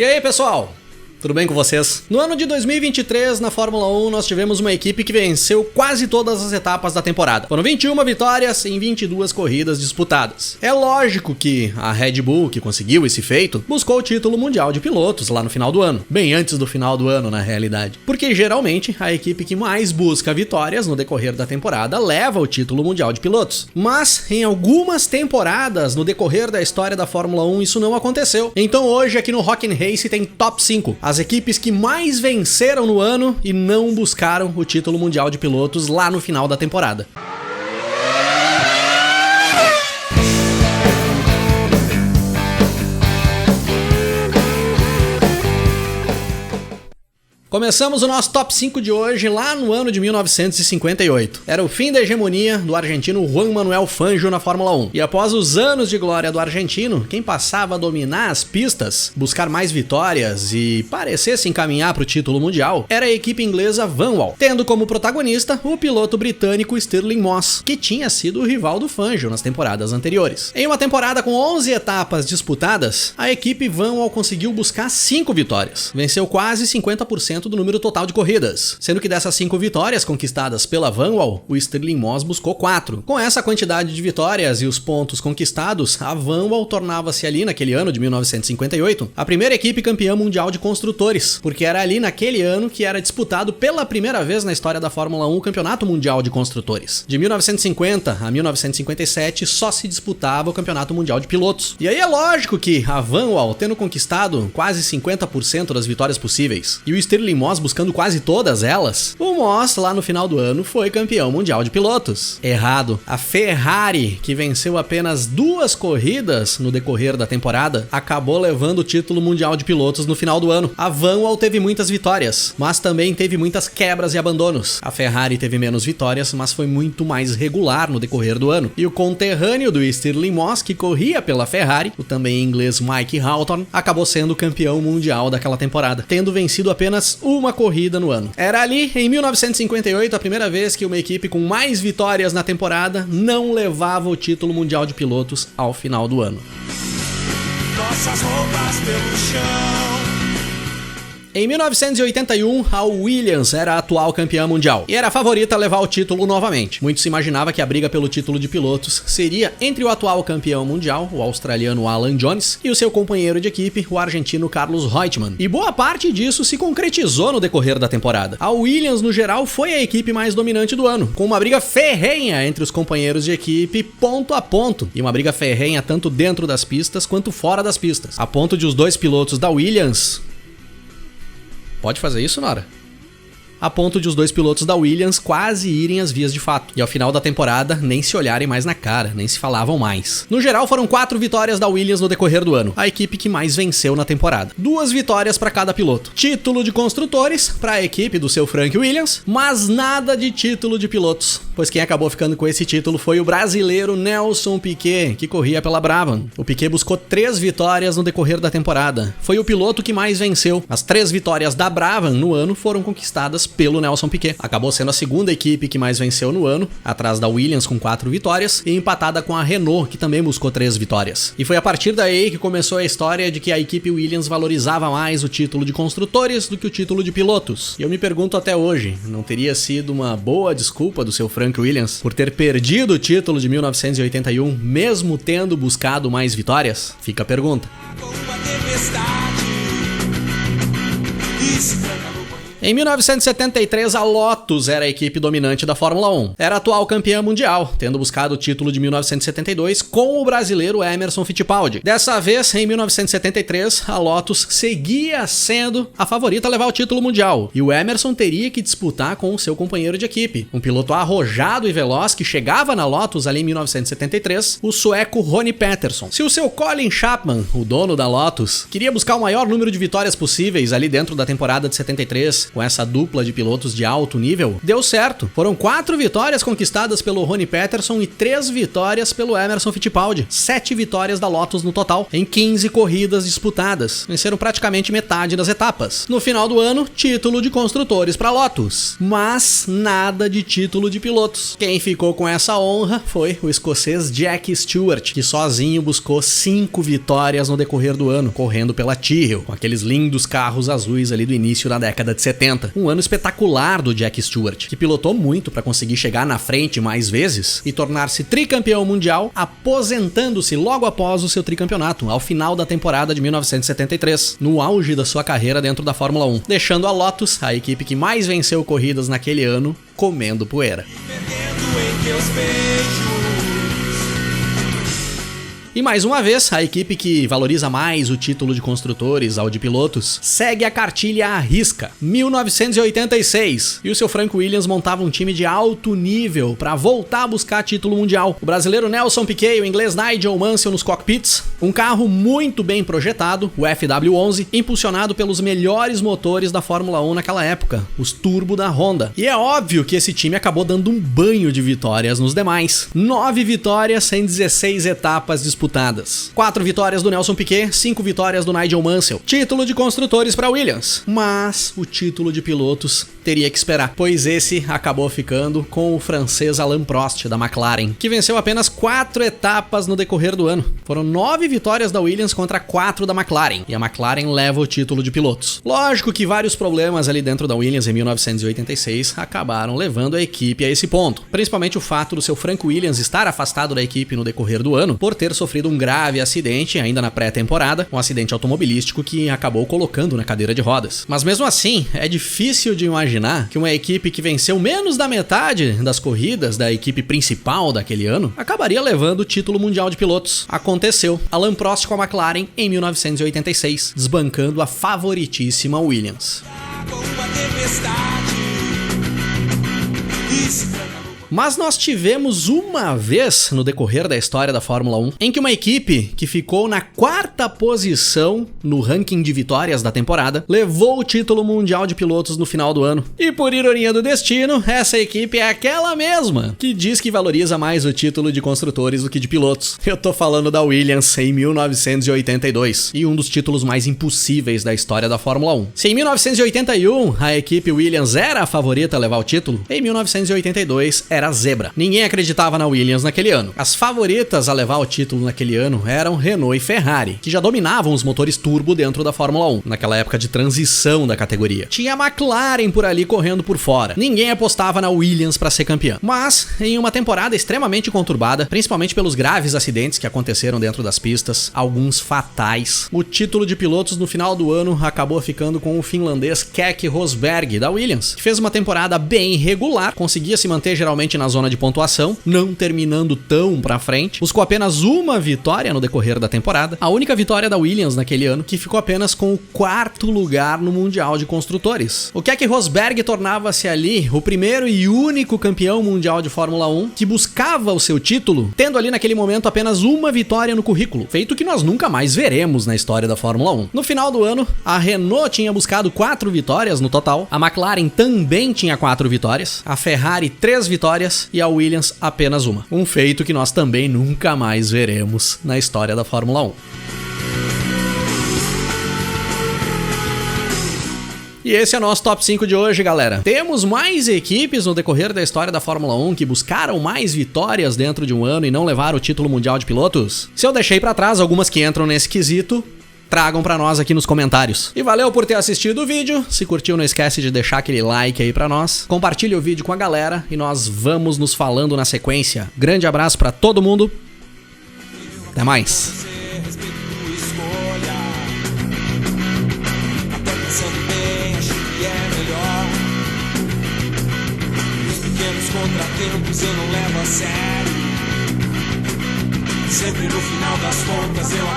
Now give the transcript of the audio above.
E aí, pessoal? Tudo bem com vocês? No ano de 2023, na Fórmula 1, nós tivemos uma equipe que venceu quase todas as etapas da temporada. Foram 21 vitórias em 22 corridas disputadas. É lógico que a Red Bull, que conseguiu esse feito, buscou o título mundial de pilotos lá no final do ano. Bem antes do final do ano, na realidade. Porque geralmente a equipe que mais busca vitórias no decorrer da temporada leva o título mundial de pilotos. Mas em algumas temporadas, no decorrer da história da Fórmula 1, isso não aconteceu. Então hoje aqui no Rock 'n' Race tem Top 5. As equipes que mais venceram no ano e não buscaram o título mundial de pilotos lá no final da temporada. Começamos o nosso Top 5 de hoje lá no ano de 1958. Era o fim da hegemonia do argentino Juan Manuel Fangio na Fórmula 1. E após os anos de glória do argentino, quem passava a dominar as pistas, buscar mais vitórias e parecer se encaminhar para o título mundial, era a equipe inglesa Vanwall, tendo como protagonista o piloto britânico Stirling Moss, que tinha sido o rival do Fangio nas temporadas anteriores. Em uma temporada com 11 etapas disputadas, a equipe Vanwall conseguiu buscar 5 vitórias. Venceu quase 50% do número total de corridas, sendo que dessas 5 vitórias conquistadas pela Vanwall, o Stirling Moss buscou 4. Com essa quantidade de vitórias e os pontos conquistados, a Vanwall tornava-se ali naquele ano de 1958 a primeira equipe campeã mundial de construtores, porque era ali naquele ano que era disputado pela primeira vez na história da Fórmula 1 o Campeonato Mundial de Construtores. De 1950 a 1957 só se disputava o Campeonato Mundial de Pilotos. E aí é lógico que a Vanwall, tendo conquistado quase 50% das vitórias possíveis, e o Stirling Moss buscando quase todas elas, o Moss lá no final do ano foi campeão mundial de pilotos. Errado. A Ferrari, que venceu apenas 2 corridas no decorrer da temporada, acabou levando o título mundial de pilotos no final do ano. A Vanwall teve muitas vitórias, mas também teve muitas quebras e abandonos. A Ferrari teve menos vitórias, mas foi muito mais regular no decorrer do ano. E o conterrâneo do Stirling Moss, que corria pela Ferrari, o também inglês Mike Hawthorn, acabou sendo campeão mundial daquela temporada, tendo vencido apenas uma corrida no ano. Era ali, em 1958, a primeira vez que uma equipe com mais vitórias na temporada não levava o título mundial de pilotos ao final do ano. Nossas roupas pelo chão. Em 1981, a Williams era a atual campeã mundial e era a favorita a levar o título novamente. Muito se imaginava que a briga pelo título de pilotos seria entre o atual campeão mundial, o australiano Alan Jones, e o seu companheiro de equipe, o argentino Carlos Reutemann. E boa parte disso se concretizou no decorrer da temporada. A Williams, no geral, foi a equipe mais dominante do ano, com uma briga ferrenha entre os companheiros de equipe ponto a ponto, e uma briga ferrenha tanto dentro das pistas quanto fora das pistas, a ponto de os 2 pilotos da Williams... Pode fazer isso, Nora? A ponto de os 2 pilotos da Williams quase irem às vias de fato. E ao final da temporada, nem se olharem mais na cara, nem se falavam mais. No geral, foram 4 vitórias da Williams no decorrer do ano, a equipe que mais venceu na temporada. 2 vitórias para cada piloto. Título de construtores para a equipe do seu Frank Williams, mas nada de título de pilotos, pois quem acabou ficando com esse título foi o brasileiro Nelson Piquet, que corria pela Brabham. O Piquet buscou 3 vitórias no decorrer da temporada. Foi o piloto que mais venceu. As 3 vitórias da Brabham no ano foram conquistadas pelo Nelson Piquet. Acabou sendo a segunda equipe que mais venceu no ano, atrás da Williams com 4 vitórias e empatada com a Renault, que também buscou 3 vitórias. E foi a partir daí que começou a história de que a equipe Williams valorizava mais o título de construtores do que o título de pilotos. E eu me pergunto até hoje, não teria sido uma boa desculpa do seu Frank Williams por ter perdido o título de 1981, mesmo tendo buscado mais vitórias? Fica a pergunta. Em 1973, a Lotus era a equipe dominante da Fórmula 1. Era a atual campeã mundial, tendo buscado o título de 1972 com o brasileiro Emerson Fittipaldi. Dessa vez, em 1973, a Lotus seguia sendo a favorita a levar o título mundial, e o Emerson teria que disputar com o seu companheiro de equipe, um piloto arrojado e veloz que chegava na Lotus ali em 1973, o sueco Ronnie Peterson. Se o seu Colin Chapman, o dono da Lotus, queria buscar o maior número de vitórias possíveis ali dentro da temporada de 73, com essa dupla de pilotos de alto nível, deu certo. Foram 4 vitórias conquistadas pelo Ronnie Peterson e 3 vitórias pelo Emerson Fittipaldi. 7 vitórias da Lotus no total, em 15 corridas disputadas. Venceram praticamente metade das etapas. No final do ano, título de construtores para Lotus, mas nada de título de pilotos. Quem ficou com essa honra foi o escocês Jack Stewart, que sozinho buscou 5 vitórias no decorrer do ano, correndo pela Tyrrell, com aqueles lindos carros azuis ali do início da década de 70. Um ano espetacular do Jack Stewart, que pilotou muito para conseguir chegar na frente mais vezes e tornar-se tricampeão mundial, aposentando-se logo após o seu tricampeonato, ao final da temporada de 1973, no auge da sua carreira dentro da Fórmula 1, deixando a Lotus, a equipe que mais venceu corridas naquele ano, comendo poeira. E mais uma vez, a equipe que valoriza mais o título de construtores ao de pilotos segue a cartilha à risca. 1986, e o seu Frank Williams montava um time de alto nível para voltar a buscar título mundial. O brasileiro Nelson Piquet e o inglês Nigel Mansell nos cockpits, um carro muito bem projetado, o FW11, impulsionado pelos melhores motores da Fórmula 1 naquela época, os turbo da Honda. E é óbvio que esse time acabou dando um banho de vitórias nos demais. 9 vitórias em 16 etapas disputadas. 4 vitórias do Nelson Piquet, 5 vitórias do Nigel Mansell. Título de construtores para Williams. Mas o título de pilotos teria que esperar, pois esse acabou ficando com o francês Alain Prost, da McLaren, que venceu apenas 4 etapas no decorrer do ano. Foram 9 vitórias da Williams contra 4 da McLaren, e a McLaren leva o título de pilotos. Lógico que vários problemas ali dentro da Williams em 1986 acabaram levando a equipe a esse ponto, principalmente o fato do seu Frank Williams estar afastado da equipe no decorrer do ano por ter sofrido um grave acidente ainda na pré-temporada, um acidente automobilístico que acabou colocando na cadeira de rodas. Mas mesmo assim, é difícil de imaginar que uma equipe que venceu menos da metade das corridas da equipe principal daquele ano acabaria levando o título mundial de pilotos. Aconteceu. Alain Prost com a McLaren em 1986, desbancando a favoritíssima Williams. Mas nós tivemos uma vez no decorrer da história da Fórmula 1 em que uma equipe que ficou na 4ª posição no ranking de vitórias da temporada levou o título mundial de pilotos no final do ano. E por ironia do destino, essa equipe é aquela mesma que diz que valoriza mais o título de construtores do que de pilotos. Eu tô falando da Williams em 1982, e um dos títulos mais impossíveis da história da Fórmula 1. Se em 1981 a equipe Williams era a favorita a levar o título, em 1982 era a zebra. Ninguém acreditava na Williams naquele ano. As favoritas a levar o título naquele ano eram Renault e Ferrari, que já dominavam os motores turbo dentro da Fórmula 1, naquela época de transição da categoria. Tinha a McLaren por ali correndo por fora. Ninguém apostava na Williams para ser campeã. Mas, em uma temporada extremamente conturbada, principalmente pelos graves acidentes que aconteceram dentro das pistas, alguns fatais, o título de pilotos no final do ano acabou ficando com o finlandês Keke Rosberg, da Williams, que fez uma temporada bem regular, conseguia se manter geralmente na zona de pontuação, não terminando tão pra frente, buscou apenas uma vitória no decorrer da temporada, a única vitória da Williams naquele ano, que ficou apenas com o 4º lugar no Mundial de Construtores. O Keke Rosberg tornava-se ali o primeiro e único campeão mundial de Fórmula 1 que buscava o seu título, tendo ali naquele momento apenas uma vitória no currículo, feito que nós nunca mais veremos na história da Fórmula 1. No final do ano, a Renault tinha buscado 4 vitórias no total, a McLaren também tinha 4 vitórias, a Ferrari 3 vitórias e a Williams apenas uma. Um feito que nós também nunca mais veremos na história da Fórmula 1. E esse é o nosso top 5 de hoje, galera. Temos mais equipes no decorrer da história da Fórmula 1 que buscaram mais vitórias dentro de um ano e não levaram o título mundial de pilotos? Se eu deixei pra trás algumas que entram nesse quesito, tragam pra nós aqui nos comentários. E valeu por ter assistido o vídeo. Se curtiu, não esquece de deixar aquele like aí pra nós. Compartilhe o vídeo com a galera e nós vamos nos falando na sequência. Grande abraço pra todo mundo. Até mais. Contratempos eu não levo a sério. Sempre no final das contas eu